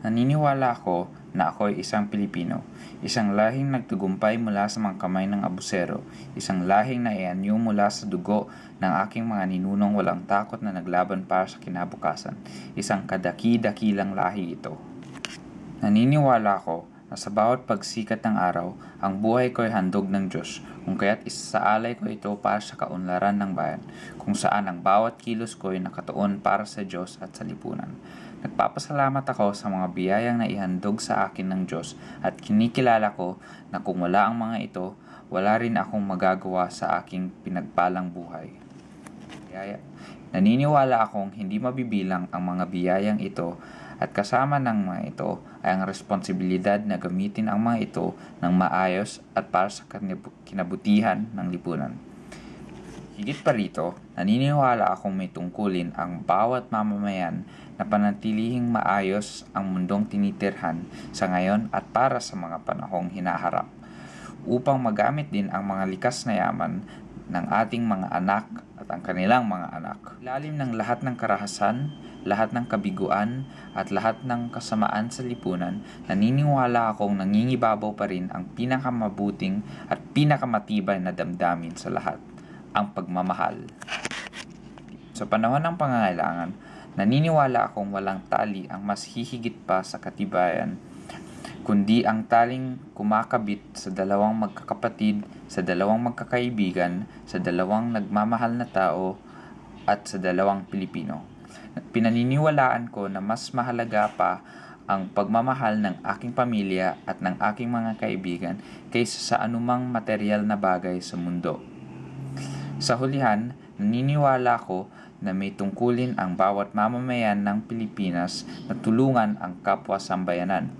Naniniwala ako na ako'y isang Pilipino, isang lahing nagtagumpay mula sa mga kamay ng abusero, isang lahing naianyo mula sa dugo ng aking mga ninunong walang takot na naglaban para sa kinabukasan, isang kadaki-dakilang lahi ito. Naniniwala ako na sa bawat pagsikat ng araw, ang buhay ko'y handog ng Diyos, kung kaya't isaalay ko ito para sa kaunlaran ng bayan, kung saan ang bawat kilos ko'y nakatuon para sa Diyos at sa lipunan. Nagpapasalamat ako sa mga biyayang naihandog sa akin ng Diyos at kinikilala ko na kung wala ang mga ito, wala rin akong magagawa sa aking pinagpalang buhay. Naniniwala akong hindi mabibilang ang mga biyayang ito at kasama ng mga ito ay ang responsibilidad na gamitin ang mga ito ng maayos at para sa kinabutihan ng lipunan. Higit pa rito, naniniwala akong may tungkulin ang bawat mamamayan na panatilihing maayos ang mundong tinitirhan sa ngayon at para sa mga panahong hinaharap, upang magamit din ang mga likas na yaman ng ating mga anak at ang kanilang mga anak. Ilalim ng lahat ng karahasan, lahat ng kabiguan, at lahat ng kasamaan sa lipunan, naniniwala akong nangingibabaw pa rin ang pinakamabuting at pinakamatibay na damdamin sa lahat, ang pagmamahal. Sa panahon ng pangangailangan, naniniwala akong walang tali ang mas hihigit pa sa katibayan, kundi ang taling kumakabit sa dalawang magkakapatid, sa dalawang magkakaibigan, sa dalawang nagmamahal na tao, at sa dalawang Pilipino. Pinaniniwalaan ko na mas mahalaga pa ang pagmamahal ng aking pamilya at ng aking mga kaibigan kaysa sa anumang material na bagay sa mundo. Sa hulihan, naniniwala ko na may tungkulin ang bawat mamamayan ng Pilipinas na tulungan ang kapwa-sambayanan.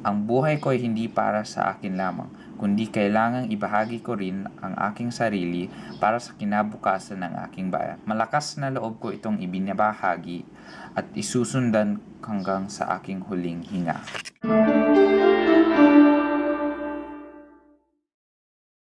Ang buhay ko ay hindi para sa akin lamang, kundi kailangang ibahagi ko rin ang aking sarili para sa kinabukasan ng aking bayan. Malakas na loob ko itong ibinabahagi at isusundan hanggang sa aking huling hinga.